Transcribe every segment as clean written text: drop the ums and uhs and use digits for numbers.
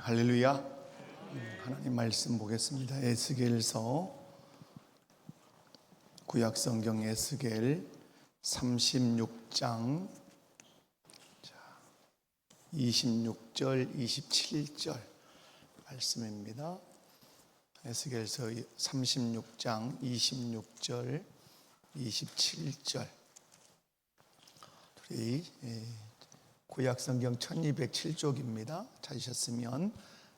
할렐루야. 하나님 말씀 보겠습니다. 에스겔서 구약성경 에스겔 36장 26절 27절 말씀입니다. 에스겔서 36장 26절 27절 우리 구약성경 1207쪽입니다. 찾으셨으면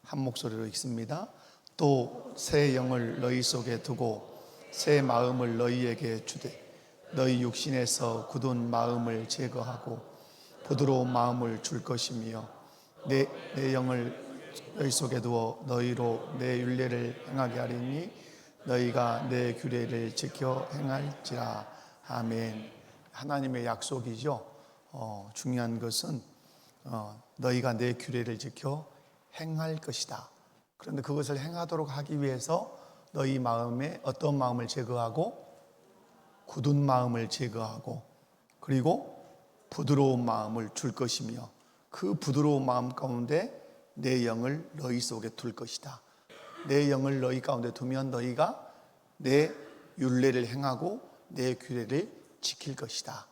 한 목소리로 읽습니다. 또 새 영을 너희 속에 두고 새 마음을 너희에게 주되 너희 육신에서 굳은 마음을 제거하고 부드러운 마음을 줄 것이며 내 영을 너희 속에 두어 너희로 내 율례를 행하게 하리니 너희가 내 규례를 지켜 행할지라. 아멘. 하나님의 약속이죠. 중요한 것은 너희가 내 규례를 지켜 행할 것이다. 그런데 그것을 행하도록 하기 위해서 너희 마음에 어떤 마음을 제거하고 굳은 마음을 제거하고 그리고 부드러운 마음을 줄 것이며 그 부드러운 마음 가운데 내 영을 너희 속에 둘 것이다. 내 영을 너희 가운데 두면 너희가 내 율례를 행하고 내 규례를 지킬 것이다.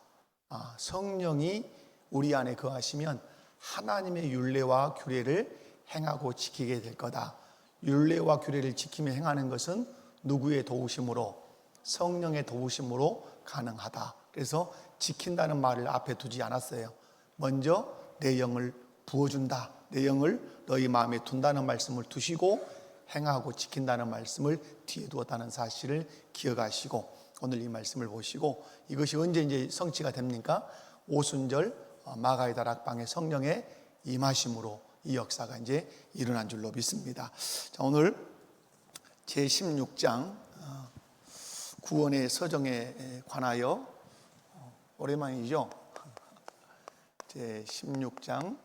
성령이 우리 안에 거하시면 하나님의 율례와 규례를 행하고 지키게 될 거다. 율례와 규례를 지키며 행하는 것은 누구의 도우심으로? 성령의 도우심으로 가능하다. 그래서 지킨다는 말을 앞에 두지 않았어요. 먼저 내 영을 부어준다. 내 영을 너희 마음에 둔다는 말씀을 두시고 행하고 지킨다는 말씀을 뒤에 두었다는 사실을 기억하시고 오늘 이 말씀을 보시고 이것이 언제 이제 성취가 됩니까? 오순절 마가의 다락방에 성령의 임하심으로 이 역사가 이제 일어난 줄로 믿습니다. 자, 오늘 제16장 구원의 서정에 관하여 오랜만이죠. 제16장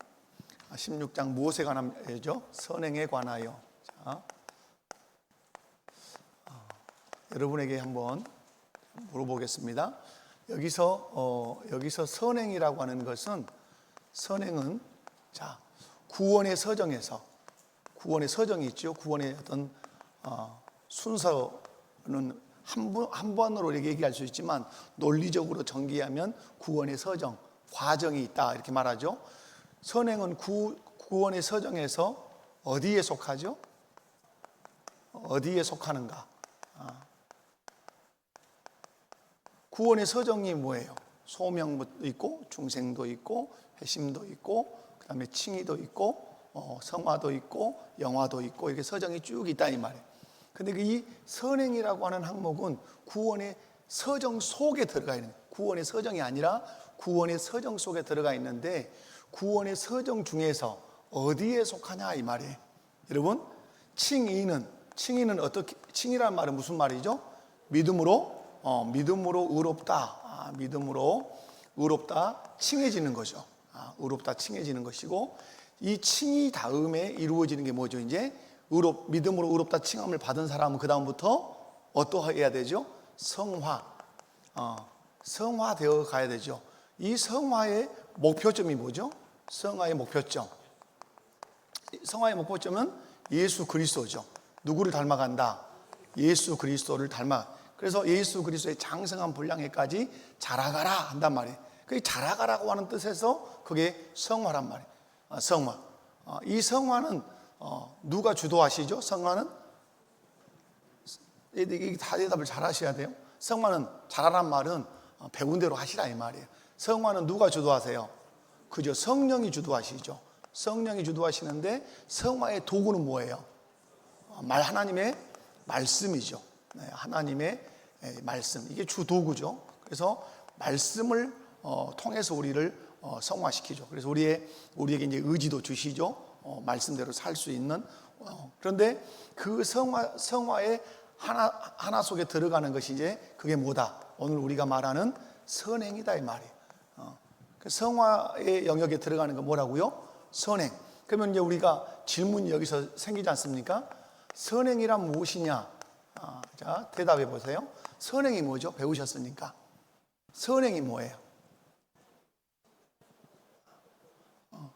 16장 무엇에 관하죠? 선행에 관하여. 자, 여러분에게 한번 물어보겠습니다. 여기서 선행이라고 하는 것은 선행은 자 구원의 서정에서 구원의 서정이 있죠. 구원의 어떤 순서는 한 번으로 이렇게 얘기할 수 있지만 논리적으로 전개하면 구원의 서정 과정이 있다 이렇게 말하죠. 선행은 구원의 서정에서 어디에 속하죠? 어디에 속하는가? 구원의 서정이 뭐예요? 소명도 있고 중생도 있고 회심도 있고 그 다음에 칭의도 있고 성화도 있고 영화도 있고 이렇게 서정이 쭉 있다 이 말이에요. 근데 이 선행이라고 하는 항목은 구원의 서정 속에 들어가 있는 구원의 서정이 아니라 구원의 서정 속에 들어가 있는데 구원의 서정 중에서 어디에 속하냐 이 말이에요. 여러분 칭의는 어떻게 칭의라는 말은 무슨 말이죠? 믿음으로 의롭다. 믿음으로 의롭다 칭해지는 거죠. 의롭다 칭해지는 것이고 이 칭의 다음에 이루어지는 게 뭐죠? 이제 믿음으로 의롭다 칭함을 받은 사람은 그 다음부터 어떠해야 되죠? 성화되어 가야 되죠. 이 성화의 목표점이 뭐죠? 성화의 목표점은 예수 그리스도죠. 누구를 닮아간다? 예수 그리스도를 닮아. 그래서 예수 그리스도의 장성한 분량에까지 자라가라 한단 말이에요. 그 자라가라고 하는 뜻에서 그게 성화란 말이에요. 성화. 이 성화는 누가 주도하시죠? 성화는 이게 다 대답을 잘 하셔야 돼요. 성화는 잘하란 말은 배운 대로 하시라 이 말이에요. 성화는 누가 주도하세요? 그죠? 성령이 주도하시죠. 성령이 주도하시는데 성화의 도구는 뭐예요? 하나님의 말씀이죠. 하나님의 말씀 이게 주 도구죠. 그래서 말씀을 통해서 우리를 성화시키죠. 그래서 우리에게 이제 의지도 주시죠. 말씀대로 살 수 있는. 그런데 그 성화의 하나 속에 들어가는 것이 이제 그게 뭐다? 오늘 우리가 말하는 선행이다 이 말이에요. 그 성화의 영역에 들어가는 건 뭐라고요? 선행. 그러면 이제 우리가 질문이 여기서 생기지 않습니까? 선행이란 무엇이냐? 자, 대답해 보세요. 선행이 뭐죠? 배우셨으니까. 선행이 뭐예요?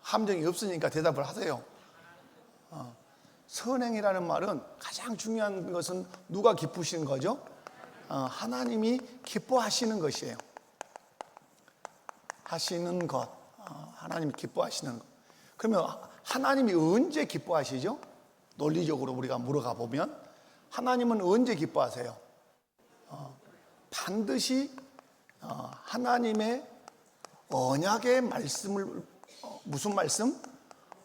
함정이 없으니까 대답을 하세요. 선행이라는 말은 가장 중요한 것은 누가 기쁘시는 거죠? 하나님이 기뻐하시는 것이에요. 하시는 것, 하나님이 기뻐하시는 것. 그러면 하나님이 언제 기뻐하시죠? 논리적으로 우리가 물어가 보면 하나님은 언제 기뻐하세요? 반드시 하나님의 언약의 말씀을, 무슨 말씀?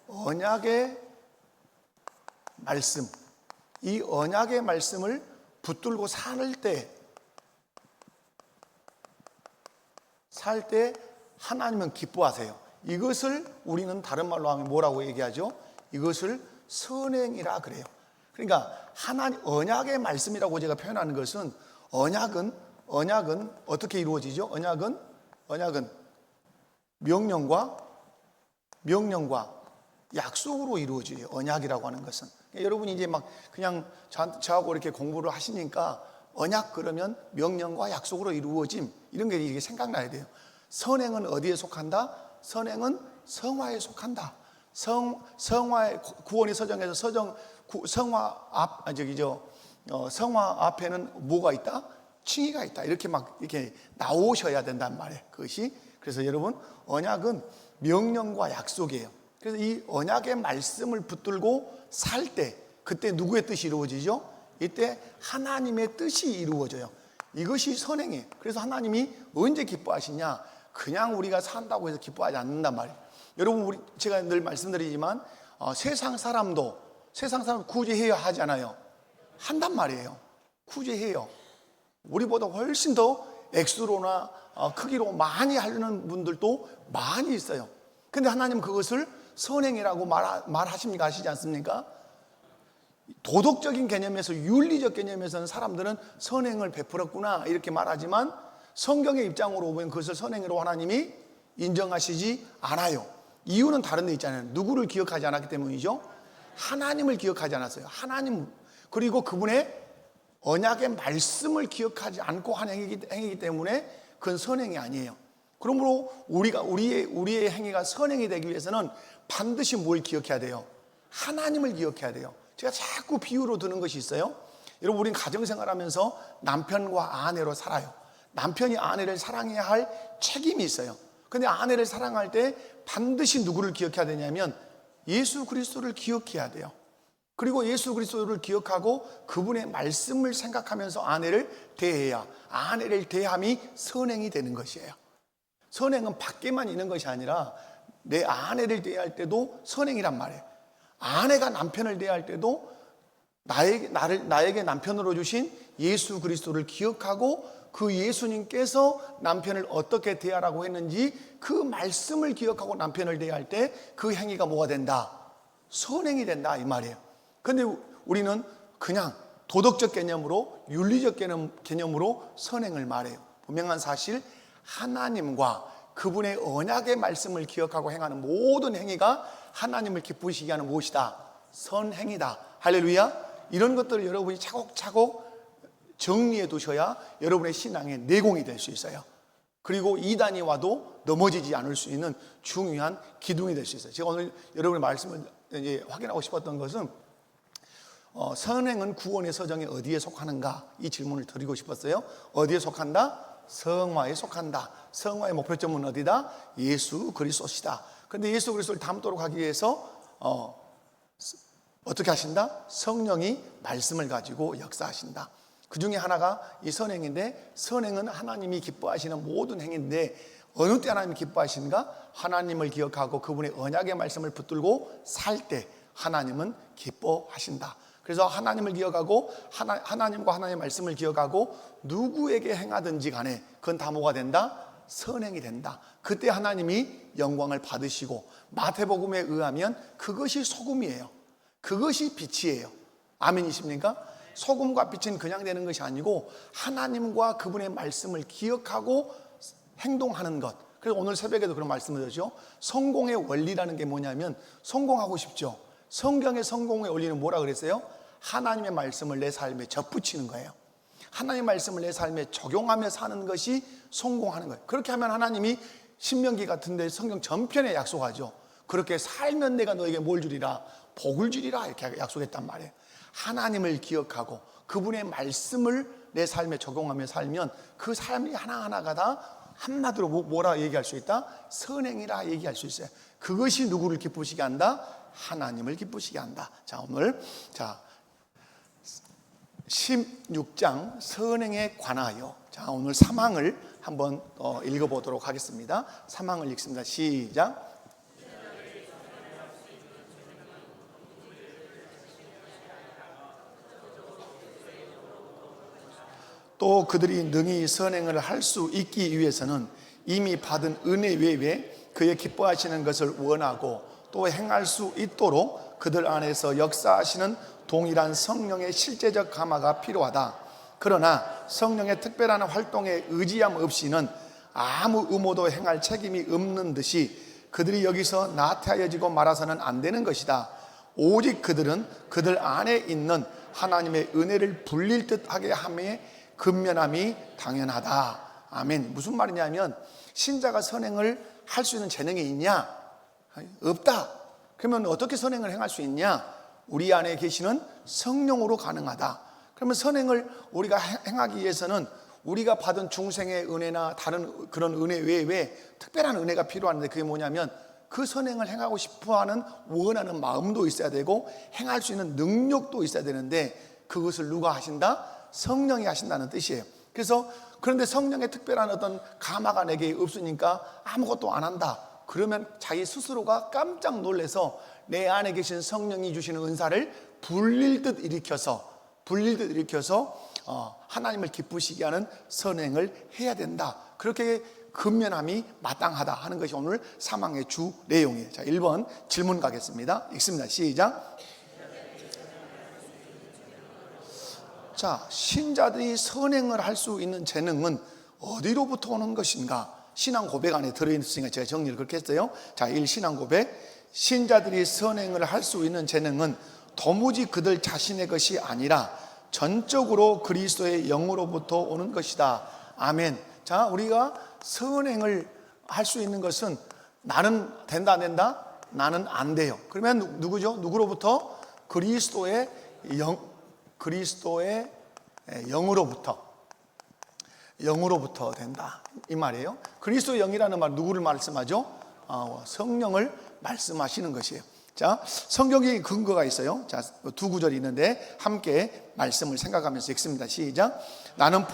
언약의 말씀. 이 언약의 말씀을 붙들고 살 때 하나님은 기뻐하세요. 이것을 우리는 다른 말로 하면 뭐라고 얘기하죠? 이것을 선행이라 그래요. 그러니까 언약의 말씀이라고 제가 표현하는 것은 언약은 어떻게 이루어지죠? 언약은 명령과 약속으로 이루어져요. 언약이라고 하는 것은. 여러분이 이제 막 그냥 저하고 이렇게 공부를 하시니까 언약 그러면 명령과 약속으로 이루어짐, 이런 게 이게 생각나야 돼요. 선행은 어디에 속한다? 선행은 성화에 속한다. 성화의 구원의 서정에서 성화 앞에는 뭐가 있다? 칭의가 있다. 이렇게 막 이렇게 나오셔야 된단 말이에요. 그것이. 그래서 여러분, 언약은 명령과 약속이에요. 그래서 이 언약의 말씀을 붙들고 살 때, 그때 누구의 뜻이 이루어지죠? 이때 하나님의 뜻이 이루어져요. 이것이 선행이에요. 그래서 하나님이 언제 기뻐하시냐? 그냥 우리가 산다고 해서 기뻐하지 않는단 말이에요. 여러분, 제가 늘 말씀드리지만 세상 사람 구제해야 하잖아요. 한단 말이에요. 구제해요. 우리보다 훨씬 더 액수로나 크기로 많이 하려는 분들도 많이 있어요. 근데 하나님은 그것을 선행이라고 말하십니까? 하시지 않습니까? 도덕적인 개념에서, 윤리적 개념에서는 사람들은 선행을 베풀었구나 이렇게 말하지만 성경의 입장으로 보면 그것을 선행으로 하나님이 인정하시지 않아요. 이유는 다른 데 있잖아요. 누구를 기억하지 않았기 때문이죠? 하나님을 기억하지 않았어요. 하나님, 그리고 그분의 언약의 말씀을 기억하지 않고 한 행위이기 때문에 그건 선행이 아니에요. 그러므로 우리의 행위가 선행이 되기 위해서는 반드시 뭘 기억해야 돼요? 하나님을 기억해야 돼요. 제가 자꾸 비유로 드는 것이 있어요. 여러분, 우리는 가정생활하면서 남편과 아내로 살아요. 남편이 아내를 사랑해야 할 책임이 있어요. 근데 아내를 사랑할 때 반드시 누구를 기억해야 되냐면 예수 그리스도를 기억해야 돼요. 그리고 예수 그리스도를 기억하고 그분의 말씀을 생각하면서 아내를 대해야, 아내를 대함이 선행이 되는 것이에요. 선행은 밖에만 있는 것이 아니라 내 아내를 대할 때도 선행이란 말이에요. 아내가 남편을 대할 때도 나에게 남편으로 주신 예수 그리스도를 기억하고 그 예수님께서 남편을 어떻게 대하라고 했는지 그 말씀을 기억하고 남편을 대할 때 그 행위가 뭐가 된다? 선행이 된다, 이 말이에요. 근데 우리는 그냥 도덕적 개념으로, 윤리적 개념으로 선행을 말해요. 분명한 사실, 하나님과 그분의 언약의 말씀을 기억하고 행하는 모든 행위가 하나님을 기쁘시게 하는 무엇이다? 선행이다. 할렐루야. 이런 것들을 여러분이 차곡차곡 정리해 두셔야 여러분의 신앙의 내공이 될 수 있어요. 그리고 이단이 와도 넘어지지 않을 수 있는 중요한 기둥이 될 수 있어요. 제가 오늘 여러분의 말씀을 이제 확인하고 싶었던 것은 선행은 구원의 서정에 어디에 속하는가? 이 질문을 드리고 싶었어요. 어디에 속한다? 성화에 속한다. 성화의 목표점은 어디다? 예수 그리스도시다. 그런데 예수 그리스도를 닮도록 하기 위해서 어떻게 하신다? 성령이 말씀을 가지고 역사하신다. 그 중에 하나가 이 선행인데, 선행은 하나님이 기뻐하시는 모든 행위인데 어느 때 하나님이 기뻐하시는가? 하나님을 기억하고 그분의 언약의 말씀을 붙들고 살 때 하나님은 기뻐하신다. 그래서 하나님을 기억하고 하나님과 하나님의 말씀을 기억하고 누구에게 행하든지 간에 그건 다 뭐가 된다? 선행이 된다. 그때 하나님이 영광을 받으시고, 마태복음에 의하면 그것이 소금이에요. 그것이 빛이에요. 아멘이십니까? 소금과 빛은 그냥 되는 것이 아니고 하나님과 그분의 말씀을 기억하고 행동하는 것. 그래서 오늘 새벽에도 그런 말씀을 드렸죠. 성공의 원리라는 게 뭐냐면, 성공하고 싶죠. 성경의 성공의 원리는 뭐라 그랬어요? 하나님의 말씀을 내 삶에 접붙이는 거예요. 하나님의 말씀을 내 삶에 적용하며 사는 것이 성공하는 거예요. 그렇게 하면 하나님이 신명기 같은 데 성경 전편에 약속하죠. 그렇게 살면 내가 너에게 뭘 주리라? 복을 주리라. 이렇게 약속했단 말이에요. 하나님을 기억하고 그분의 말씀을 내 삶에 적용하며 살면 그 삶이 하나하나가 다 한마디로 뭐라 얘기할 수 있다? 선행이라 얘기할 수 있어요. 그것이 누구를 기쁘시게 한다? 하나님을 기쁘시게 한다. 자, 오늘 16장 선행에 관하여, 자, 오늘 3항을 한번 읽어보도록 하겠습니다. 3항을 읽습니다. 시작. 또 그들이 능히 선행을 할 수 있기 위해서는 이미 받은 은혜 외에 그의 기뻐하시는 것을 원하고 또 행할 수 있도록 그들 안에서 역사하시는 동일한 성령의 실제적 감화가 필요하다. 그러나 성령의 특별한 활동에 의지함 없이는 아무 의무도 행할 책임이 없는 듯이 그들이 여기서 나태하여지고 말아서는 안 되는 것이다. 오직 그들은 그들 안에 있는 하나님의 은혜를 불릴 듯하게 함에 근면함이 당연하다. 아멘. 무슨 말이냐면 신자가 선행을 할 수 있는 재능이 있냐? 없다. 그러면 어떻게 선행을 행할 수 있냐? 우리 안에 계시는 성령으로 가능하다. 그러면 선행을 우리가 행하기 위해서는 우리가 받은 중생의 은혜나 다른 그런 은혜 외에 특별한 은혜가 필요한데, 그게 뭐냐면 그 선행을 행하고 싶어하는 원하는 마음도 있어야 되고 행할 수 있는 능력도 있어야 되는데, 그것을 누가 하신다? 성령이 하신다는 뜻이에요. 그래서 그런데 성령의 특별한 어떤 감화가 내게 없으니까 아무것도 안 한다. 그러면 자기 스스로가 깜짝 놀라서 내 안에 계신 성령이 주시는 은사를 불릴 듯 일으켜서 하나님을 기쁘시게 하는 선행을 해야 된다. 그렇게 근면함이 마땅하다 하는 것이 오늘 사망의 주 내용이에요. 자, 1번 질문 가겠습니다. 읽습니다. 시작. 자, 신자들이 선행을 할 수 있는 재능은 어디로부터 오는 것인가? 신앙 고백 안에 들어있으니까 제가 정리를 그렇게 했어요. 자, 1. 신앙 고백. 신자들이 선행을 할 수 있는 재능은 도무지 그들 자신의 것이 아니라 전적으로 그리스도의 영으로부터 오는 것이다. 아멘. 자, 우리가 선행을 할 수 있는 것은 나는 된다 안 된다? 나는 안 돼요. 그러면 누구죠? 누구로부터? 그리스도의 영으로부터 된다, 이 말이에요. 그리스도의 영이라는 말 누구를 말씀하죠? 성령을 말씀하시는 것이에요. 자, 성경의 근거가 있어요. 자, 두 구절이 있는데 함께 말씀을 생각하면서 읽습니다. 시작. 나는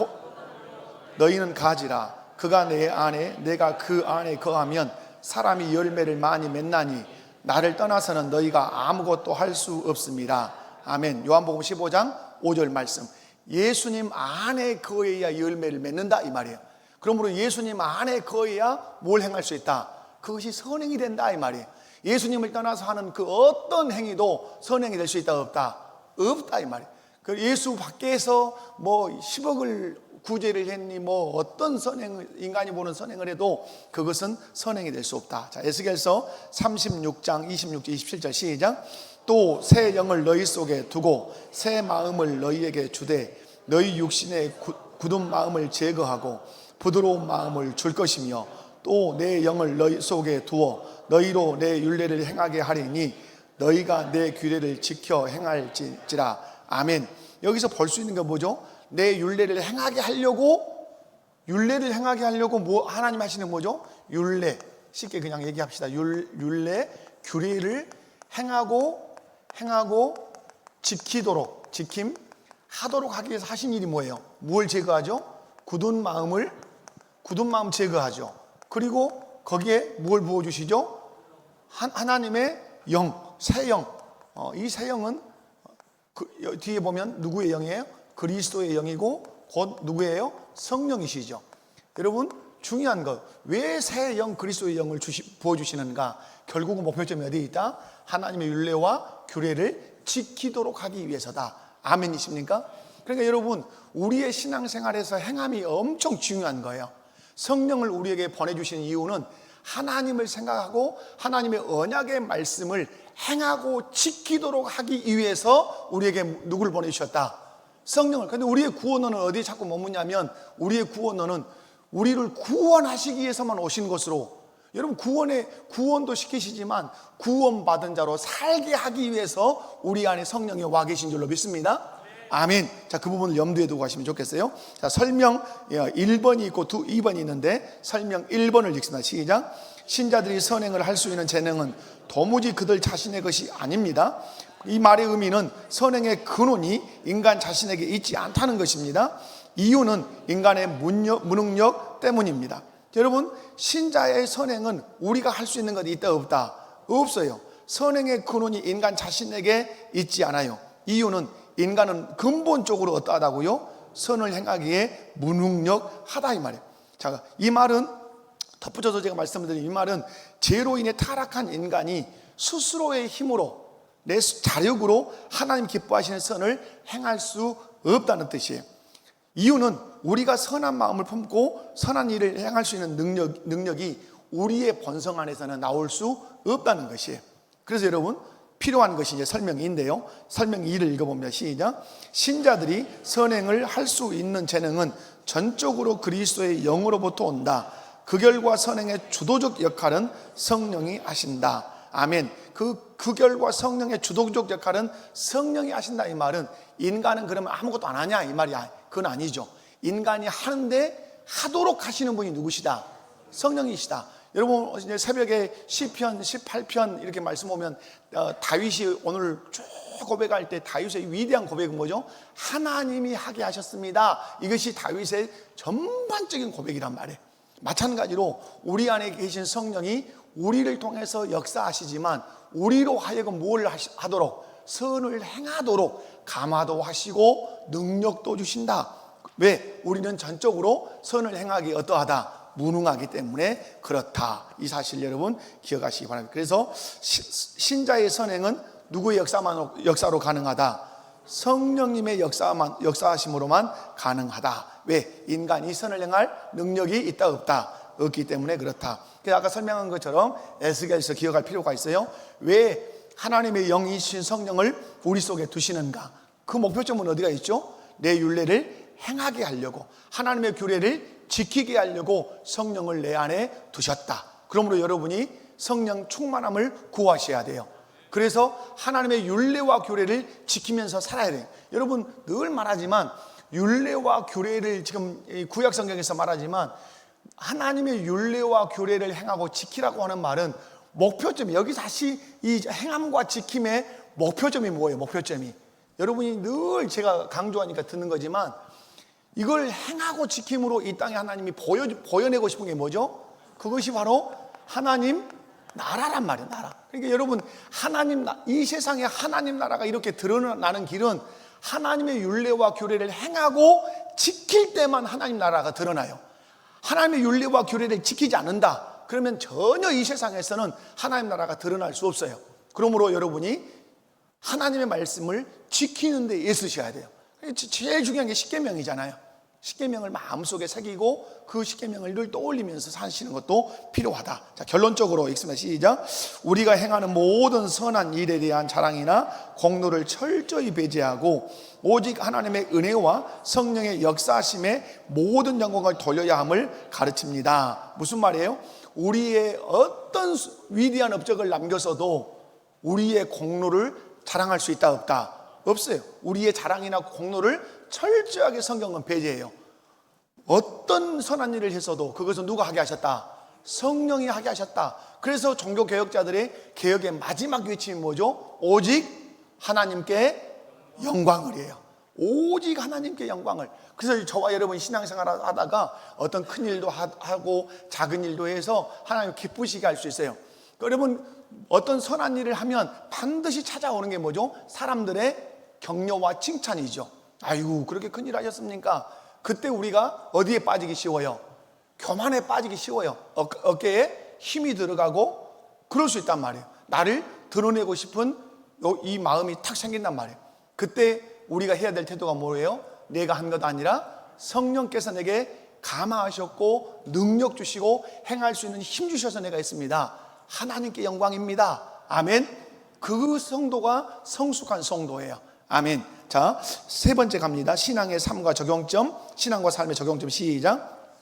너희는 가지라. 그가 내 안에 내가 그 안에 거하면 사람이 열매를 많이 맺나니 나를 떠나서는 너희가 아무것도 할 수 없습니다. 아멘. 요한복음 15장 5절 말씀. 예수님 안에 거해야 열매를 맺는다, 이 말이에요. 그러므로 예수님 안에 거해야 뭘 행할 수 있다? 그것이 선행이 된다, 이 말이에요. 예수님을 떠나서 하는 그 어떤 행위도 선행이 될 수 있다, 없다? 없다, 이 말이에요. 그 예수 밖에서 뭐 10억을 구제를 했니, 뭐 어떤 선행을, 인간이 보는 선행을 해도 그것은 선행이 될 수 없다. 자, 에스겔서 36장 26절 27절 시작. 또 새 영을 너희 속에 두고 새 마음을 너희에게 주되 너희 육신의 굳은 마음을 제거하고 부드러운 마음을 줄 것이며 또 내 영을 너희 속에 두어 너희로 내 율례를 행하게 하리니 너희가 내 규례를 지켜 행할지라. 아멘. 여기서 볼 수 있는 게 뭐죠? 내 율례를 행하게 하려고 뭐 하나님 하시는 뭐죠? 율례. 쉽게 그냥 얘기합시다. 율례, 규례를 행하고 하도록 하기 위해서 하신 일이 뭐예요? 무엇을 제거하죠? 굳은 마음 제거하죠. 그리고 거기에 무엇을 부어주시죠? 하나님의 영, 새 영. 이 새 영은 뒤에 보면 누구의 영이에요? 그리스도의 영이고 곧 누구예요? 성령이시죠. 여러분, 중요한 것, 왜 새 영, 그리스도의 영을 부어주시는가? 결국은 목표점이 어디에 있다? 하나님의 율례와 규례를 지키도록 하기 위해서다. 아멘이십니까? 그러니까 여러분, 우리의 신앙생활에서 행함이 엄청 중요한 거예요. 성령을 우리에게 보내주신 이유는 하나님을 생각하고 하나님의 언약의 말씀을 행하고 지키도록 하기 위해서 우리에게 누구를 보내주셨다? 성령을. 그런데 우리의 구원론은 어디에 자꾸 머무냐면, 우리의 구원론은 우리를 구원하시기 위해서만 오신 것으로, 여러분 구원도 시키시지만 구원받은 자로 살게 하기 위해서 우리 안에 성령이 와 계신 줄로 믿습니다. 아멘. 자, 그 부분을 염두에 두고 가시면 좋겠어요. 자, 설명 1번이 있고 2번이 있는데 설명 1번을 읽습니다. 시작. 신자들이 선행을 할 수 있는 재능은 도무지 그들 자신의 것이 아닙니다. 이 말의 의미는 선행의 근원이 인간 자신에게 있지 않다는 것입니다. 이유는 인간의 무능력 때문입니다. 여러분, 신자의 선행은 우리가 할 수 있는 것이 있다 없다? 없어요. 선행의 근원이 인간 자신에게 있지 않아요. 이유는 인간은 근본적으로 어떠하다고요? 선을 행하기에 무능력하다 이 말이에요. 자, 이 말은 덧붙여서 제가 말씀드린 이 말은 죄로 인해 타락한 인간이 스스로의 힘으로 내 자력으로 하나님 기뻐하시는 선을 행할 수 없다는 뜻이에요. 이유는 우리가 선한 마음을 품고 선한 일을 행할 수 있는 능력이 우리의 본성 안에서는 나올 수 없다는 것이에요. 그래서 여러분, 필요한 것이 이제 설명인데요. 설명 2를 읽어보면 시작. 신자들이 선행을 할 수 있는 재능은 전적으로 그리스도의 영으로부터 온다. 그 결과 선행의 주도적 역할은 성령이 하신다. 아멘. 그 결과 성령의 주도적 역할은 성령이 하신다. 이 말은 인간은 그러면 아무것도 안 하냐 이 말이야. 그건 아니죠. 인간이 하는데 하도록 하시는 분이 누구시다? 성령이시다. 여러분, 이제 새벽에 시편 18편 이렇게 말씀 보면 다윗이 오늘 쭉 고백할 때 다윗의 위대한 고백은 뭐죠? 하나님이 하게 하셨습니다. 이것이 다윗의 전반적인 고백이란 말이에요. 마찬가지로 우리 안에 계신 성령이 우리를 통해서 역사하시지만 우리로 하여금 뭘 하도록? 선을 행하도록 감화도 하시고 능력도 주신다. 왜? 우리는 전적으로 선을 행하기 어떠하다? 무능하기 때문에 그렇다. 이 사실 여러분 기억하시기 바랍니다. 그래서 신자의 선행은 누구의 역사로 가능하다? 성령님의 역사하심으로만 가능하다. 왜? 인간이 선을 행할 능력이 있다 없다? 없기 때문에 그렇다. 그래서 아까 설명한 것처럼 에스겔에서 기억할 필요가 있어요. 왜 하나님의 영이신 성령을 우리 속에 두시는가? 그 목표점은 어디가 있죠? 내 율례를 행하게 하려고, 하나님의 규례를 지키게 하려고 성령을 내 안에 두셨다. 그러므로 여러분이 성령 충만함을 구하셔야 돼요. 그래서 하나님의 율례와 규례를 지키면서 살아야 돼요. 여러분, 늘 말하지만 율례와 규례를 지금 구약 성경에서 말하지만 하나님의 율례와 규례를 행하고 지키라고 하는 말은 목표점이, 여기 다시 이 행함과 지킴의 목표점이 뭐예요? 목표점이 여러분이 늘 제가 강조하니까 듣는 거지만 이걸 행하고 지킴으로 이 땅에 하나님이 보여내고 싶은 게 뭐죠? 그것이 바로 하나님 나라란 말이에요. 나라. 그러니까 여러분, 이 세상에 하나님 나라가 이렇게 드러나는 길은 하나님의 율례와 규례를 행하고 지킬 때만 하나님 나라가 드러나요. 하나님의 율례와 규례를 지키지 않는다 그러면 전혀 이 세상에서는 하나님 나라가 드러날 수 없어요. 그러므로 여러분이 하나님의 말씀을 지키는 데 애쓰셔야 돼요. 제일 중요한 게 십계명이잖아요. 십계명을 마음속에 새기고 그 십계명을 늘 떠올리면서 사시는 것도 필요하다. 자, 결론적으로 읽습니다. 시작. 우리가 행하는 모든 선한 일에 대한 자랑이나 공로를 철저히 배제하고 오직 하나님의 은혜와 성령의 역사하심에 모든 영광을 돌려야 함을 가르칩니다. 무슨 말이에요? 우리의 어떤 위대한 업적을 남겨서도 우리의 공로를 자랑할 수 있다 없다? 없어요. 우리의 자랑이나 공로를 철저하게 성경은 배제해요. 어떤 선한 일을 했어도 그것은 누가 하게 하셨다? 성령이 하게 하셨다. 그래서 종교개혁자들의 개혁의 마지막 외침이 뭐죠? 오직 하나님께 영광을이에요. 오직 하나님께 영광을. 그래서 저와 여러분 신앙생활 하다가 어떤 큰 일도 하고 작은 일도 해서 하나님 기쁘시게 할 수 있어요. 여러분, 어떤 선한 일을 하면 반드시 찾아오는 게 뭐죠? 사람들의 격려와 칭찬이죠. 아이고, 그렇게 큰일 하셨습니까? 그때 우리가 어디에 빠지기 쉬워요? 교만에 빠지기 쉬워요. 어깨에 힘이 들어가고 그럴 수 있단 말이에요. 나를 드러내고 싶은 이 마음이 탁 생긴단 말이에요. 그때 우리가 해야 될 태도가 뭐예요? 내가 한 것 아니라 성령께서 내게 감화하셨고 능력 주시고 행할 수 있는 힘 주셔서 내가 있습니다. 하나님께 영광입니다. 아멘. 그 성도가 성숙한 성도예요. 아멘. 자, 세 번째 갑니다. 신앙의 삶과 적용점, 신앙과 삶의 적용점. 시작.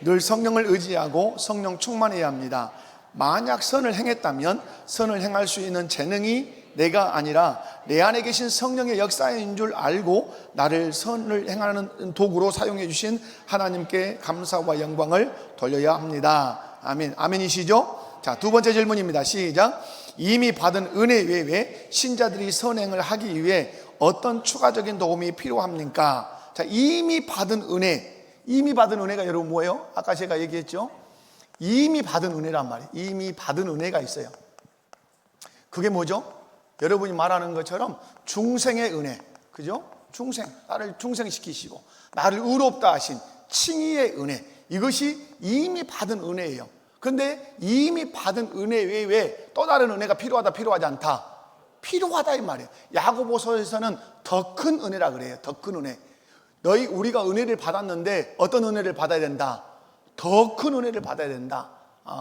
늘 성령을 의지하고 성령 충만해야 합니다. 만약 선을 행했다면 선을 행할 수 있는 재능이 내가 아니라 내 안에 계신 성령의 역사인 줄 알고 나를 선을 행하는 도구로 사용해 주신 하나님께 감사와 영광을 돌려야 합니다. 아멘. 아멘이시죠? 자, 두 번째 질문입니다. 시작. 이미 받은 은혜 외에 신자들이 선행을 하기 위해 어떤 추가적인 도움이 필요합니까? 자, 이미 받은 은혜가 여러분 뭐예요? 아까 제가 얘기했죠? 이미 받은 은혜란 말이에요. 이미 받은 은혜가 있어요. 그게 뭐죠? 여러분이 말하는 것처럼 중생의 은혜, 그죠? 나를 중생시키시고 나를 의롭다 하신 칭의의 은혜, 이것이 이미 받은 은혜예요. 그런데 이미 받은 은혜 외에 또 다른 은혜가 필요하다, 필요하지 않다? 필요하다 이 말이에요. 야고보서에서는 더 큰 은혜라 그래요. 더 큰 은혜. 우리가 은혜를 받았는데 어떤 은혜를 받아야 된다? 더 큰 은혜를 받아야 된다.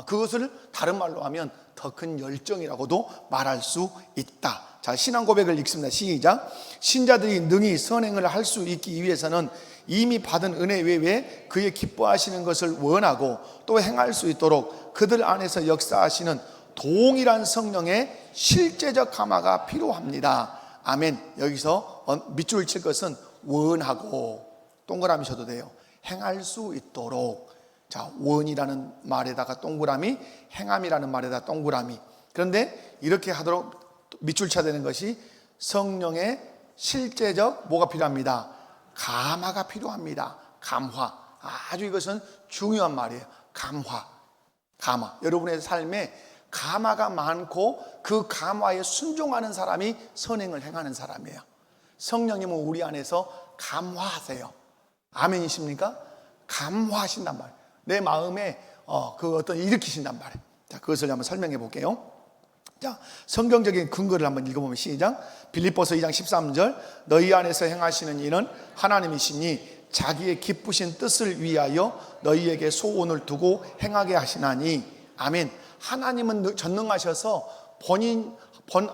그것을 다른 말로 하면 더 큰 열정이라고도 말할 수 있다. 자, 신앙 고백을 읽습니다. 시작. 신자들이 능히 선행을 할 수 있기 위해서는 이미 받은 은혜 외에 그의 기뻐하시는 것을 원하고 또 행할 수 있도록 그들 안에서 역사하시는 동일한 성령의 실제적 감화가 필요합니다. 아멘. 여기서 밑줄을 칠 것은 원하고, 동그라미 쳐도 돼요. 행할 수 있도록. 자, 원이라는 말에다가 동그라미, 행함이라는 말에다가 동그라미. 그런데 이렇게 하도록 밑줄 쳐야 되는 것이 성령의 실제적 뭐가 필요합니다? 감화가 필요합니다. 감화. 아주 이것은 중요한 말이에요. 감화. 여러분의 삶에 감화가 많고 그 감화에 순종하는 사람이 선행을 행하는 사람이에요. 성령님은 우리 안에서 감화하세요. 아멘이십니까? 감화하신단 말이에요. 내 마음에 그 어떤 일으키신단 말이에요. 자, 그것을 한번 설명해 볼게요. 자, 성경적인 근거를 한번 읽어보면 시작. 빌립보서 2장 13절. 너희 안에서 행하시는 일은 하나님이시니 자기의 기쁘신 뜻을 위하여 너희에게 소원을 두고 행하게 하시나니. 아멘. 하나님은 전능하셔서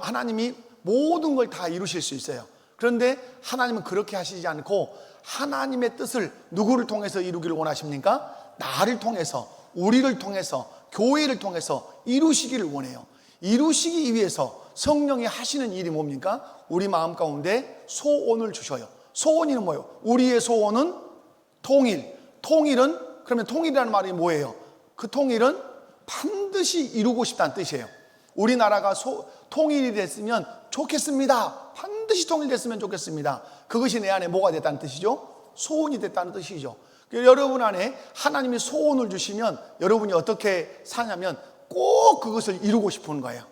하나님이 모든 걸 다 이루실 수 있어요. 그런데 하나님은 그렇게 하시지 않고 하나님의 뜻을 누구를 통해서 이루기를 원하십니까? 나를 통해서, 우리를 통해서, 교회를 통해서 이루시기를 원해요. 이루시기 위해서 성령이 하시는 일이 뭡니까? 우리 마음 가운데 소원을 주셔요. 소원이는 뭐예요? 우리의 소원은 통일. 그러면 통일이라는 말이 뭐예요? 그 통일은 반드시 이루고 싶다는 뜻이에요. 우리나라가 통일이 됐으면 좋겠습니다. 반드시 통일됐으면 좋겠습니다. 그것이 내 안에 뭐가 됐다는 뜻이죠? 소원이 됐다는 뜻이죠. 여러분 안에 하나님이 소원을 주시면 여러분이 어떻게 사냐면 꼭 그것을 이루고 싶은 거예요.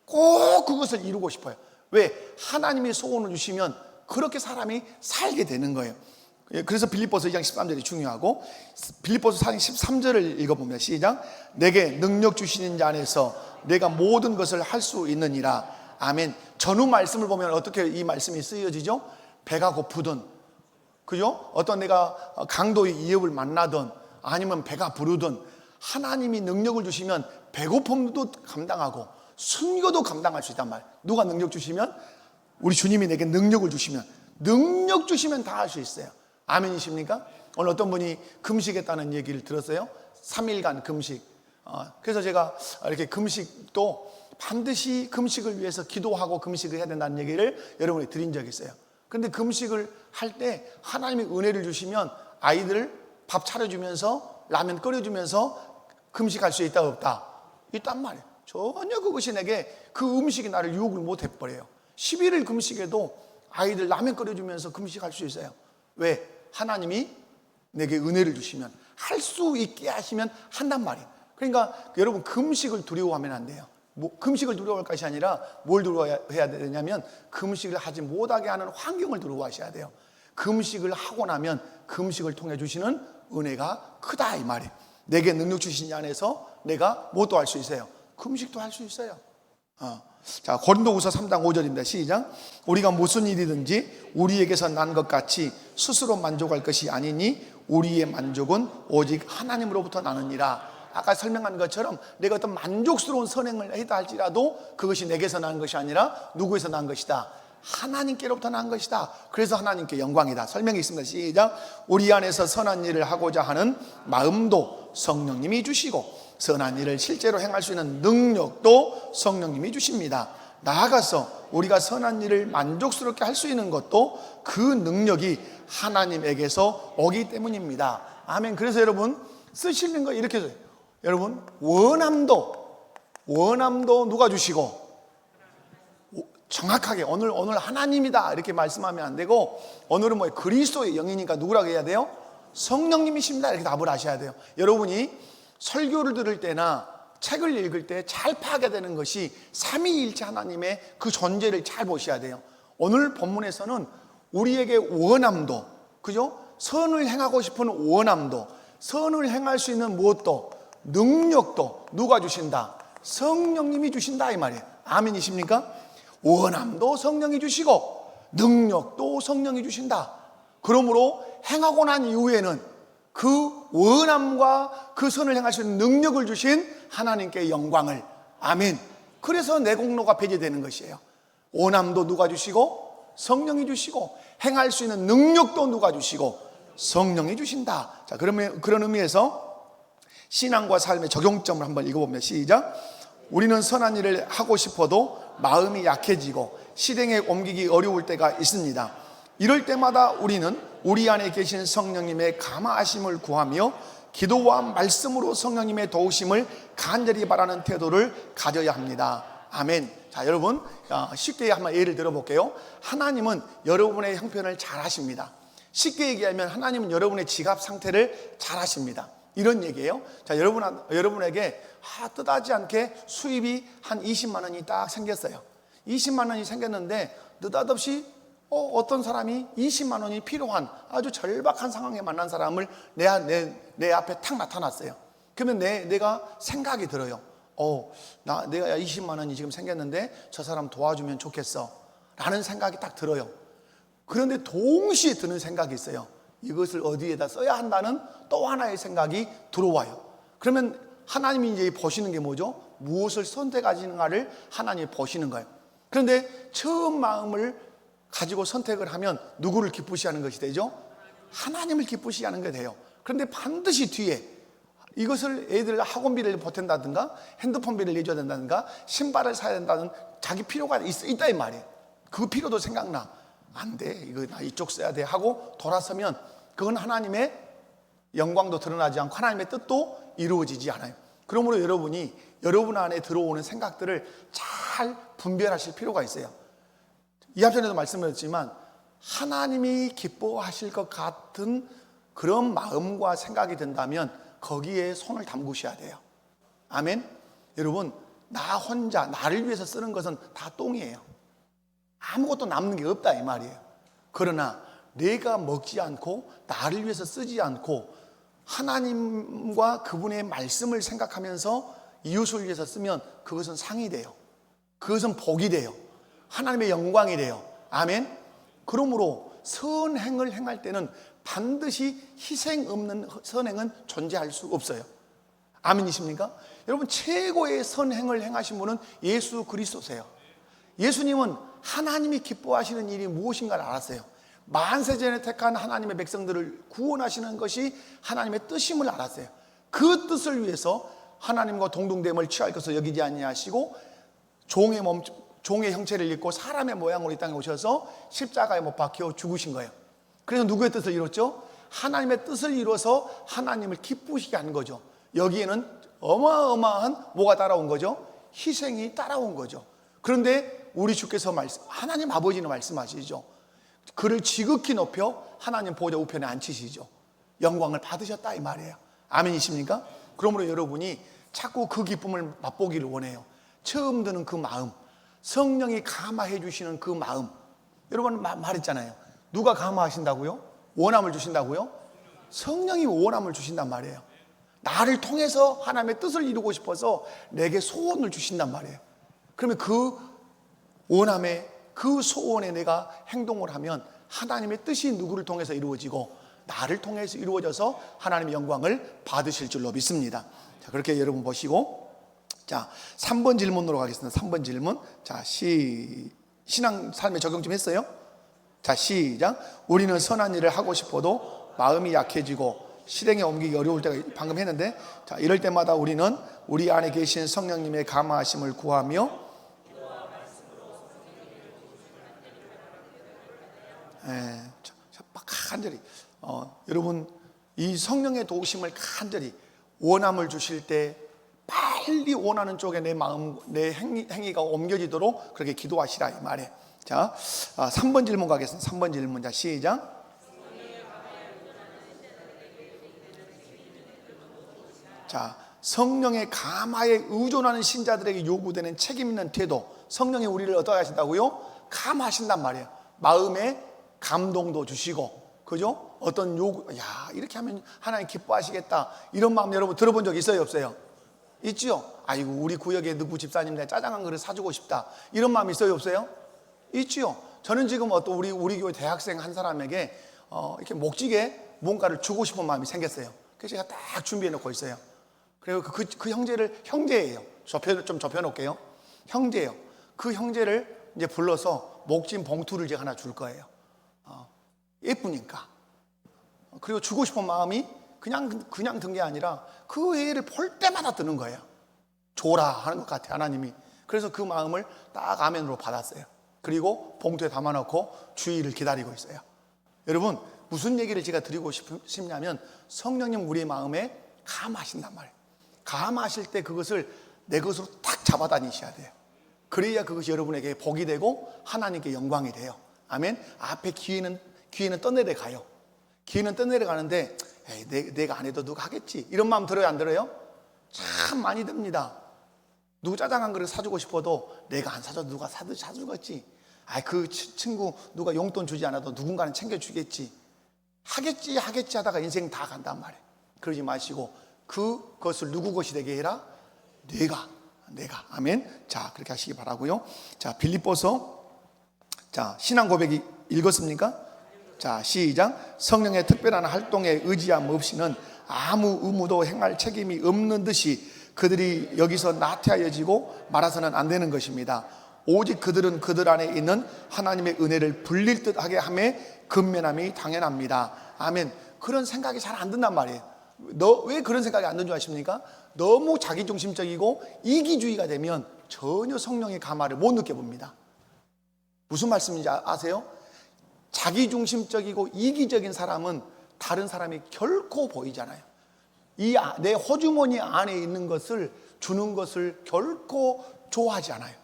꼭 그것을 이루고 싶어요. 왜? 하나님이 소원을 주시면 그렇게 사람이 살게 되는 거예요. 그래서 빌립보서 2장 13절이 중요하고, 빌립보서 4장 13절을 읽어보면 시작. 내게 능력 주시는 자 안에서 내가 모든 것을 할 수 있느니라. 아멘. 전후 말씀을 보면 어떻게 이 말씀이 쓰여지죠? 배가 고프든, 그죠? 어떤 내가 강도의 위협을 만나든 아니면 배가 부르든 하나님이 능력을 주시면 배고픔도 감당하고 순교도 감당할 수 있단 말이에요. 누가 능력 주시면? 우리 주님이 내게 능력을 주시면, 능력 주시면 다 할 수 있어요. 아멘이십니까? 오늘 어떤 분이 금식했다는 얘기를 들었어요. 3일간 금식. 그래서 제가 이렇게 금식도 반드시 금식을 위해서 기도하고 금식을 해야 된다는 얘기를 여러분에게 드린 적이 있어요. 그런데 금식을 할 때 하나님이 은혜를 주시면 아이들 밥 차려주면서 라면 끓여주면서 금식할 수 있다 없다? 있단 말이에요. 전혀 그것이 내게 그 음식이 나를 유혹을 못 해버려요. 11일 금식에도 아이들 라면 끓여주면서 금식할 수 있어요. 왜? 하나님이 내게 은혜를 주시면, 할 수 있게 하시면 한단 말이에요. 그러니까 여러분 금식을 두려워하면 안 돼요. 금식을 두려워할 것이 아니라 뭘 두려워해야 되냐면 금식을 하지 못하게 하는 환경을 두려워하셔야 돼요. 금식을 하고 나면 금식을 통해 주시는 은혜가 크다 이 말이에요. 내게 능력 주신 이 안에서 내가 무엇도 할 수 있어요. 금식도 할 수 있어요. 자, 고린도후서 3장 5절입니다. 시작. 우리가 무슨 일이든지 우리에게서 난 것 같이 스스로 만족할 것이 아니니 우리의 만족은 오직 하나님으로부터 나느니라. 아까 설명한 것처럼 내가 어떤 만족스러운 선행을 했다 할지라도 그것이 내게서 난 것이 아니라 누구에서 난 것이다? 하나님께로부터 난 것이다. 그래서 하나님께 영광이다. 설명이 있습니다. 시작. 우리 안에서 선한 일을 하고자 하는 마음도 성령님이 주시고 선한 일을 실제로 행할 수 있는 능력도 성령님이 주십니다. 나아가서 우리가 선한 일을 만족스럽게 할 수 있는 것도 그 능력이 하나님에게서 오기 때문입니다. 아멘. 그래서 여러분 쓰시는 거 이렇게 해요. 여러분 원함도 누가 주시고, 정확하게 오늘 하나님이다 이렇게 말씀하면 안 되고, 오늘은 뭐 그리스도의 영이니까 누구라고 해야 돼요? 성령님이십니다 이렇게 답을 하셔야 돼요. 여러분이 설교를 들을 때나 책을 읽을 때 잘 파악해야 되는 것이 삼위일체 하나님의 그 존재를 잘 보셔야 돼요. 오늘 본문에서는 우리에게 원함도, 그죠? 선을 행하고 싶은 원함도, 선을 행할 수 있는 무엇도, 능력도 누가 주신다? 성령님이 주신다 이 말이에요. 아멘이십니까? 원함도 성령이 주시고 능력도 성령이 주신다. 그러므로 행하고 난 이후에는 그 원함과 그 선을 행할 수 있는 능력을 주신 하나님께 영광을, 아멘. 그래서 내 공로가 배제되는 것이에요. 원함도 누가 주시고 성령이 주시고 행할 수 있는 능력도 누가 주시고 성령이 주신다. 자, 그러면 그런 의미에서 신앙과 삶의 적용점을 한번 읽어보면 시작. 우리는 선한 일을 하고 싶어도 마음이 약해지고 실행에 옮기기 어려울 때가 있습니다. 이럴 때마다 우리는 우리 안에 계신 성령님의 감화하심을 구하며 기도와 말씀으로 성령님의 도우심을 간절히 바라는 태도를 가져야 합니다. 아멘. 자, 여러분 쉽게 한번 예를 들어볼게요. 하나님은 여러분의 형편을 잘 아십니다. 쉽게 얘기하면 하나님은 여러분의 지갑 상태를 잘 아십니다. 이런 얘기예요. 자, 여러분에게 뜻하지 않게 수입이 한 20만 원이 딱 생겼어요. 20만 원이 생겼는데 느닷없이 어떤 사람이 20만 원이 필요한 아주 절박한 상황에 만난 사람을 내 앞에 탁 나타났어요. 그러면 내가 생각이 들어요. 내가 20만 원이 지금 생겼는데 저 사람 도와주면 좋겠어 라는 생각이 딱 들어요. 그런데 동시에 드는 생각이 있어요. 이것을 어디에다 써야 한다는 또 하나의 생각이 들어와요. 그러면 하나님이 이제 보시는 게 뭐죠? 무엇을 선택하시는가를 하나님이 보시는 거예요. 그런데 처음 마음을 가지고 선택을 하면 누구를 기쁘시 하는 것이 되죠? 하나님을 기쁘시 하는 게 돼요. 그런데 반드시 뒤에 이것을 애들 학원비를 보탠다든가 핸드폰비를 내줘야 된다든가 신발을 사야 된다는 자기 필요가 있다 이 말이에요. 그 필요도 생각나. 안 돼, 이거 나 이쪽 써야 돼 하고 돌아서면 그건 하나님의 영광도 드러나지 않고 하나님의 뜻도 이루어지지 않아요. 그러므로 여러분이 여러분 안에 들어오는 생각들을 잘 분별하실 필요가 있어요. 이 앞전에도 말씀드렸지만 하나님이 기뻐하실 것 같은 그런 마음과 생각이 든다면 거기에 손을 담그셔야 돼요. 아멘. 여러분, 나 혼자 나를 위해서 쓰는 것은 다 똥이에요. 아무것도 남는 게 없다 이 말이에요. 그러나 내가 먹지 않고 나를 위해서 쓰지 않고 하나님과 그분의 말씀을 생각하면서 이웃을 위해서 쓰면 그것은 상이 돼요. 그것은 복이 돼요. 하나님의 영광이 돼요. 아멘. 그러므로 선행을 행할 때는 반드시 희생 없는 선행은 존재할 수 없어요. 아멘이십니까? 여러분, 최고의 선행을 행하신 분은 예수 그리스도세요. 예수님은 하나님이 기뻐하시는 일이 무엇인가를 알았어요. 만세전에 택한 하나님의 백성들을 구원하시는 것이 하나님의 뜻임을 알았어요. 그 뜻을 위해서 하나님과 동등됨을 취할 것을 여기지 아니하시고 종의 형체를 입고 사람의 모양으로 이 땅에 오셔서 십자가에 못 박혀 죽으신 거예요. 그래서 누구의 뜻을 이뤘죠? 하나님의 뜻을 이뤄서 하나님을 기쁘시게 하는 거죠. 여기에는 어마어마한 뭐가 따라온 거죠? 희생이 따라온 거죠. 그런데 우리 주께서 하나님 아버지는 말씀하시죠. 그를 지극히 높여 하나님 보좌 우편에 앉히시죠. 영광을 받으셨다 이 말이에요. 아멘이십니까? 그러므로 여러분이 자꾸 그 기쁨을 맛보기를 원해요. 처음 드는 그 마음, 성령이 감화해 주시는 그 마음. 여러분 말했잖아요. 누가 감화하신다고요? 원함을 주신다고요? 성령이 원함을 주신단 말이에요. 나를 통해서 하나님의 뜻을 이루고 싶어서 내게 소원을 주신단 말이에요. 그러면 그 원함에 그 소원에 내가 행동을 하면 하나님의 뜻이 누구를 통해서 이루어지고 나를 통해서 이루어져서 하나님의 영광을 받으실 줄로 믿습니다. 자, 그렇게 여러분 보시고, 자, 3번 질문으로 가겠습니다. 3번 질문. 자, 시작. 신앙 삶에 적용 좀 했어요? 자, 시작. 우리는 선한 일을 하고 싶어도 마음이 약해지고 실행에 옮기기 어려울 때가 방금 했는데, 자, 이럴 때마다 우리는 우리 안에 계신 성령님의 감화하심을 구하며 간절히 여러분 이 성령의 도우심을 간절히 원함을 주실 때 빨리 원하는 쪽에 내 마음, 내 행위가 옮겨지도록 그렇게 기도하시라 이 말에. 자, 3번 질문 가겠습니다. 3번 질문. 자, 시작. 자, 성령의 감화에 의존하는 신자들에게 요구되는 책임 있는 태도. 성령이 우리를 어떻게 하신다고요? 감하신단 말이에요. 마음에 감동도 주시고, 그죠? 어떤 요구, 야, 이렇게 하면 하나님 기뻐하시겠다, 이런 마음 여러분 들어본 적 있어요, 없어요? 있죠? 아이고, 우리 구역에 누구 집사님 내가 짜장 한 그릇 사주고 싶다, 이런 마음 있어요, 없어요? 있죠? 저는 지금 어떤 우리 교회 대학생 한 사람에게 이렇게 목지게 뭔가를 주고 싶은 마음이 생겼어요. 그래서 제가 딱 준비해 놓고 있어요. 그리고 그 형제를, 형제예요. 좀 좁혀놓을게요. 형제예요. 그 형제를 이제 불러서 목진 봉투를 제가 하나 줄 거예요. 예쁘니까. 그리고 주고 싶은 마음이 그냥 든 게 아니라 그 애를 볼 때마다 드는 거예요. 줘라 하는 것 같아요, 하나님이. 그래서 그 마음을 딱 아멘으로 받았어요. 그리고 봉투에 담아놓고 주의를 기다리고 있어요. 여러분, 무슨 얘기를 제가 드리고 싶냐면, 성령님 우리의 마음에 감하신단 말이에요. 감하실 때 그것을 내 것으로 딱 잡아다니셔야 돼요. 그래야 그것이 여러분에게 복이 되고 하나님께 영광이 돼요. 아멘. 앞에 기회는 떠내려가요. 기회는 떠내려가는데 에이, 내가 안 해도 누가 하겠지, 이런 마음 들어요, 안 들어요? 참 많이 듭니다. 누구 짜장 한 그릇 사주고 싶어도 내가 안 사줘도 누가 사주겠지. 그 친구 누가 용돈 주지 않아도 누군가는 챙겨주겠지. 하겠지 하다가 인생 다 간단 말이에요. 그러지 마시고 그것을 누구 것이 되게 해라? 내가. 아멘. 자, 그렇게 하시기 바라고요. 자, 빌립보서, 자, 신앙 고백이 읽었습니까? 자, 시작. 성령의 특별한 활동에 의지함 없이는 아무 의무도 행할 책임이 없는 듯이 그들이 여기서 나태하여지고 말아서는 안 되는 것입니다. 오직 그들은 그들 안에 있는 하나님의 은혜를 불릴 듯하게 함에 근면함이 당연합니다. 아멘. 그런 생각이 잘 안 든단 말이에요. 왜 그런 생각이 안 드는 줄 아십니까? 너무 자기중심적이고 이기주의가 되면 전혀 성령의 감화를 못 느껴봅니다. 무슨 말씀인지 아세요? 자기중심적이고 이기적인 사람은 다른 사람이 결코 보이잖아요. 내 호주머니 안에 있는 것을 주는 것을 결코 좋아하지 않아요.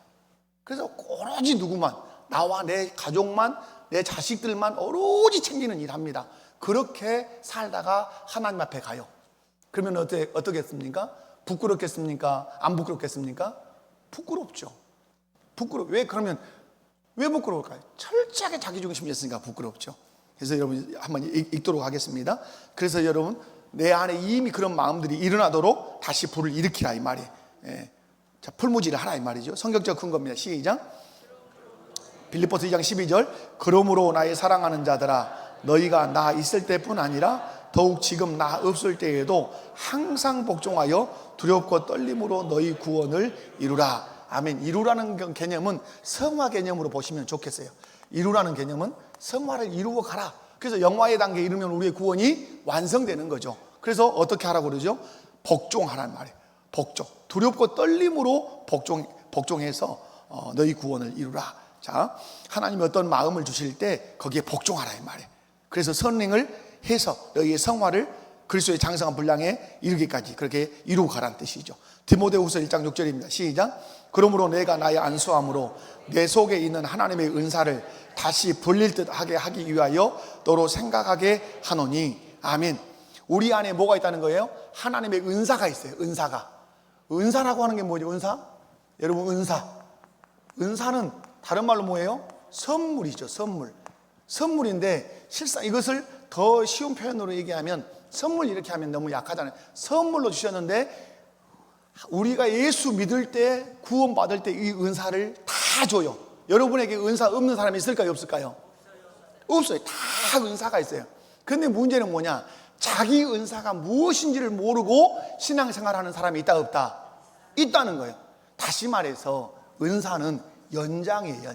그래서 오로지 누구만, 나와 내 가족만, 내 자식들만 오로지 챙기는 일을 합니다. 그렇게 살다가 하나님 앞에 가요. 그러면 어떻겠습니까? 부끄럽겠습니까? 안 부끄럽겠습니까? 부끄럽죠. 왜 부끄러울까요? 철저하게 자기중심이었으니까 부끄럽죠. 그래서 여러분 한번 읽도록 하겠습니다. 그래서 여러분, 내 안에 이미 그런 마음들이 일어나도록 다시 불을 일으키라 이 말이에요. 자, 풀무지를 하라 이 말이죠. 성경적 근거입니다. 시작. 빌립보서 2장 12절. 그러므로 나의 사랑하는 자들아, 너희가 나 있을 때뿐 아니라 더욱 지금 나 없을 때에도 항상 복종하여 두렵고 떨림으로 너희 구원을 이루라. 아멘. 이루라는 개념은 성화 개념으로 보시면 좋겠어요. 이루라는 개념은 성화를 이루어 가라. 그래서 영화의 단계에 이르면 우리의 구원이 완성되는 거죠. 그래서 어떻게 하라고 그러죠? 복종하라는 말이에요. 복종. 두렵고 떨림으로 복종해서 너희 구원을 이루라. 자, 하나님이 어떤 마음을 주실 때 거기에 복종하라 이 말이에요. 그래서 선행을 해서 너희의 성화를 그리스도의 장성한 분량에 이르기까지 그렇게 이루고 가라는 뜻이죠. 디모데후서 1장 6절입니다. 시작. 그러므로 내가 나의 안수함으로 내 속에 있는 하나님의 은사를 다시 불릴 듯하게 하기 위하여 너로 생각하게 하노니. 아멘. 우리 안에 뭐가 있다는 거예요? 하나님의 은사가 있어요. 은사라고 하는 게 뭐죠? 은사? 여러분, 은사는 다른 말로 뭐예요? 선물이죠. 선물인데 실상 이것을 더 쉬운 표현으로 얘기하면, 선물 이렇게 하면 너무 약하잖아요. 선물로 주셨는데 우리가 예수 믿을 때, 구원 받을 때 이 은사를 다 줘요. 여러분에게 은사 없는 사람이 있을까요, 없을까요? 없어요. 다 은사가 있어요. 그런데 문제는 뭐냐? 자기 은사가 무엇인지를 모르고 신앙생활하는 사람이 있다, 없다? 있다는 거예요. 다시 말해서 은사는 연장이에요.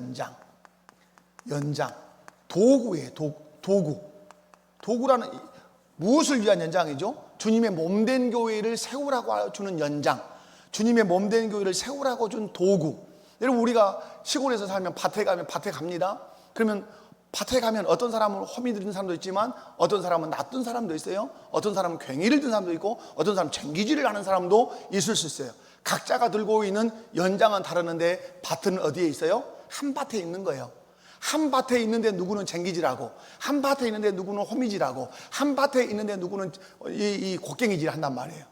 연장, 도구예요. 도구. 도구라는 무엇을 위한 연장이죠? 주님의 몸된 교회를 세우라고 주는 연장, 주님의 몸된 교회를 세우라고 준 도구. 여러분, 우리가 시골에서 살면 밭에 가면 밭에 갑니다. 그러면 밭에 가면 어떤 사람은 호미 들은 사람도 있지만 어떤 사람은 낫든 사람도 있어요. 어떤 사람은 괭이를 든 사람도 있고 어떤 사람은 쟁기질을 하는 사람도 있을 수 있어요. 각자가 들고 있는 연장은 다르는데 밭은 어디에 있어요? 한 밭에 있는 거예요. 한 밭에 있는데 누구는 쟁기질하고, 한 밭에 있는데 누구는 호미질하고, 한 밭에 있는데 누구는 이 곡괭이질 한단 말이에요.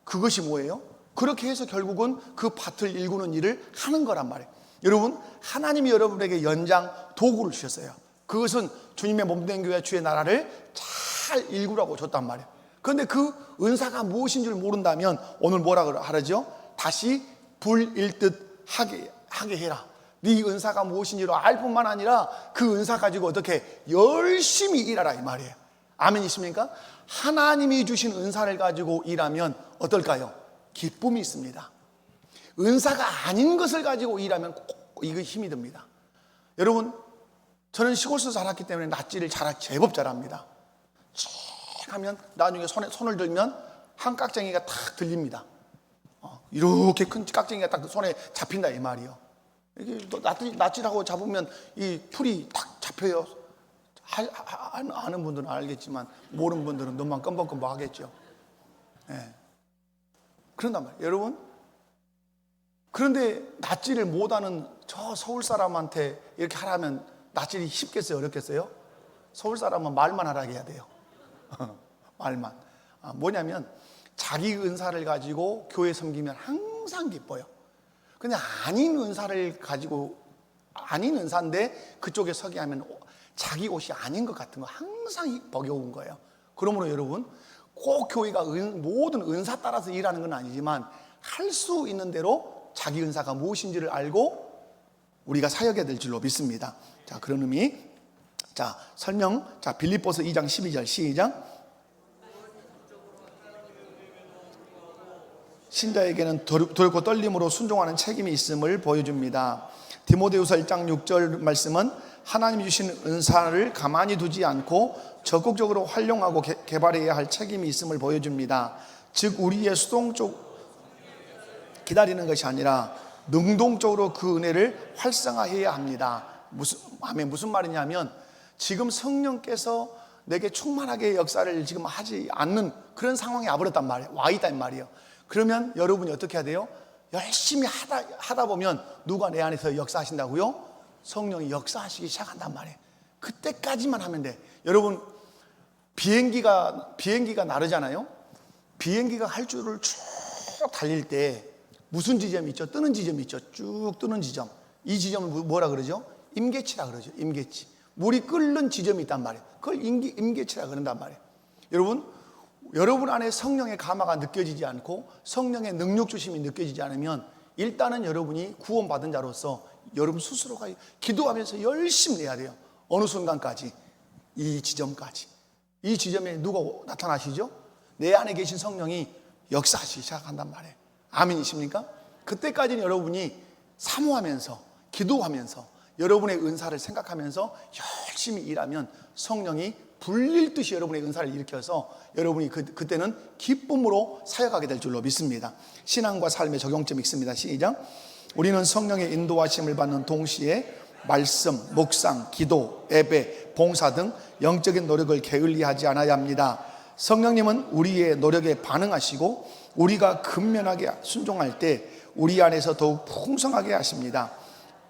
그것이 뭐예요? 그렇게 해서 결국은 그 밭을 일구는 일을 하는 거란 말이에요. 여러분, 하나님이 여러분에게 연장 도구를 주셨어요. 그것은 주님의 몸된 교회 주의 나라를 잘 일구라고 줬단 말이에요. 그런데 그 은사가 무엇인 줄 모른다면 오늘 뭐라 하죠? 다시 불일듯 하게 해라. 네 은사가 무엇인지를 알 뿐만 아니라 그 은사 가지고 어떻게 열심히 일하라 이 말이에요. 아멘이십니까? 하나님이 주신 은사를 가지고 일하면 어떨까요? 기쁨이 있습니다. 은사가 아닌 것을 가지고 일하면 이거 힘이 듭니다. 여러분, 저는 시골에서 자랐기 때문에 낫지를 제법 잘합니다. 쭉 하면 나중에 손을 들면 한 깍쟁이가 탁 들립니다. 이렇게 큰 깍쟁이가 딱 손에 잡힌다 이 말이요. 이게 낫지라고 잡으면 이 풀이 딱 잡혀요. 아는 분들은 알겠지만 모르는 분들은 눈만 껌뻑껌뻑 하겠죠. 네. 그런단 말이에요. 여러분, 그런데 낫지를 못하는 저 서울 사람한테 이렇게 하라면 낫지를 쉽겠어요? 어렵겠어요? 서울 사람은 말만 하라고 해야 돼요. 말만. 뭐냐면 자기 은사를 가지고 교회 섬기면 항상 기뻐요. 근데 아닌 은사를 가지고, 아닌 은사인데 그쪽에 서게 하면 자기 옷이 아닌 것 같은 거 항상 버거운 거예요. 그러므로 여러분, 꼭 교회가 모든 은사 따라서 일하는 건 아니지만 할 수 있는 대로 자기 은사가 무엇인지를 알고 우리가 사역해야 될 줄로 믿습니다. 자, 그런 의미. 자, 설명. 자, 빌립보서 2장 12절 시작. 신자에게는 두렵고 떨림으로 순종하는 책임이 있음을 보여줍니다. 디모데후서 1장 6절 말씀은 하나님이 주신 은사를 가만히 두지 않고 적극적으로 활용하고 개발해야 할 책임이 있음을 보여줍니다. 즉 우리의 수동적 기다리는 것이 아니라 능동적으로 그 은혜를 활성화해야 합니다. 무슨 말이냐면 지금 성령께서 내게 충만하게 역사를 지금 하지 않는 그런 상황이 와버렸단 말이에요. 와 있단 말이에요. 그러면 여러분이 어떻게 해야 돼요? 열심히 하다 보면 누가 내 안에서 역사하신다고요? 성령이 역사하시기 시작한단 말이에요. 그때까지만 하면 돼. 여러분, 비행기가 나르잖아요. 비행기가 할 줄을 쭉 달릴 때 무슨 지점이 있죠? 뜨는 지점이 있죠. 쭉 뜨는 지점. 이 지점을 뭐라 그러죠? 임계치라 그러죠. 임계치. 물이 끓는 지점이 있단 말이에요. 그걸 임계치라 그런단 말이에요. 여러분 안에 성령의 감화가 느껴지지 않고 성령의 능력 주심이 느껴지지 않으면 일단은 여러분이 구원받은 자로서 여러분 스스로가 기도하면서 열심히 내야 돼요. 어느 순간까지? 이 지점까지. 이 지점에 누가 나타나시죠? 내 안에 계신 성령이 역사하시기 시작한단 말이에요. 아멘이십니까? 그때까지는 여러분이 사모하면서 기도하면서 여러분의 은사를 생각하면서 열심히 일하면 성령이 불릴 듯이 여러분의 은사를 일으켜서 여러분이 그때는 기쁨으로 사역하게 될 줄로 믿습니다. 신앙과 삶의 적용점이 있습니다. 시작. 우리는 성령의 인도하심을 받는 동시에 말씀, 묵상, 기도, 예배, 봉사 등 영적인 노력을 게을리하지 않아야 합니다. 성령님은 우리의 노력에 반응하시고 우리가 근면하게 순종할 때 우리 안에서 더욱 풍성하게 하십니다.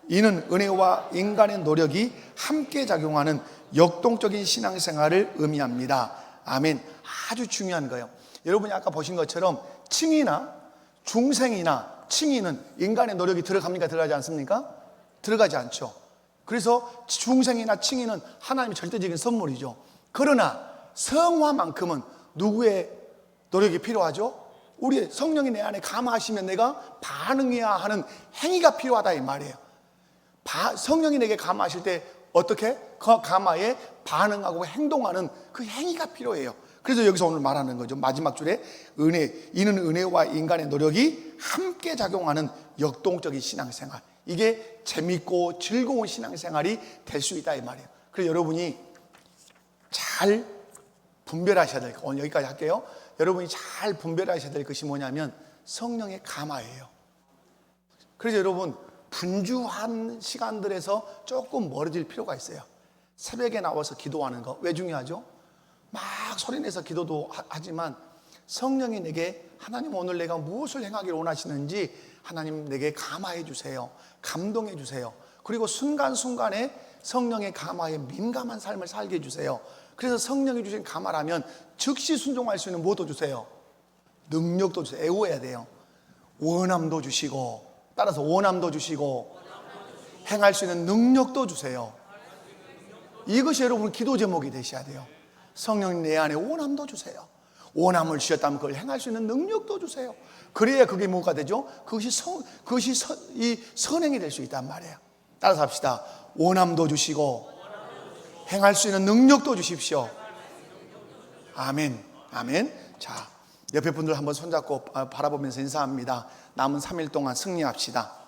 이는 은혜와 인간의 노력이 함께 작용하는 역동적인 신앙생활을 의미합니다. 아멘. 아주 중요한 거예요. 여러분이 아까 보신 것처럼 칭의나 중생이나 칭의는 인간의 노력이 들어갑니까? 들어가지 않습니까? 들어가지 않죠. 그래서 중생이나 칭의는 하나님의 절대적인 선물이죠. 그러나 성화만큼은 누구의 노력이 필요하죠? 우리 성령이 내 안에 감화하시면 내가 반응해야 하는 행위가 필요하다 이 말이에요. 성령이 내게 감화하실 때 어떻게? 그 감화에 반응하고 행동하는 그 행위가 필요해요. 그래서 여기서 오늘 말하는 거죠. 마지막 줄에 이는 은혜와 인간의 노력이 함께 작용하는 역동적인 신앙생활. 이게 재밌고 즐거운 신앙생활이 될 수 있다 이 말이에요. 그래서 여러분이 잘 분별하셔야 될 거, 오늘 여기까지 할게요. 여러분이 잘 분별하셔야 될 것이 뭐냐면 성령의 감화예요. 그래서 여러분 분주한 시간들에서 조금 멀어질 필요가 있어요. 새벽에 나와서 기도하는 거 왜 중요하죠? 막 소리내서 기도도 하지만 성령이 내게 하나님 오늘 내가 무엇을 행하기를 원하시는지 하나님 내게 감화해 주세요. 감동해 주세요. 그리고 순간순간에 성령의 감화에 민감한 삶을 살게 해주세요. 그래서 성령이 주신 감화라면 즉시 순종할 수 있는 뭐도 주세요? 능력도 주세요. 애워야 돼요. 원함도 주시고, 따라서 원함도 주시고 행할 수 있는 능력도 주세요. 이것이 여러분 기도 제목이 되셔야 돼요. 성령님 내 안에 원함도 주세요. 원함을 주셨다면 그걸 행할 수 있는 능력도 주세요. 그래야 그게 뭐가 되죠? 그것이 선행이 될 수 있단 말이에요. 따라서 합시다. 원함도 주시고 행할 수 있는 능력도 주십시오. 아멘. 아멘. 자, 옆에 분들 한번 손잡고 바라보면서 인사합니다. 남은 3일 동안 승리합시다.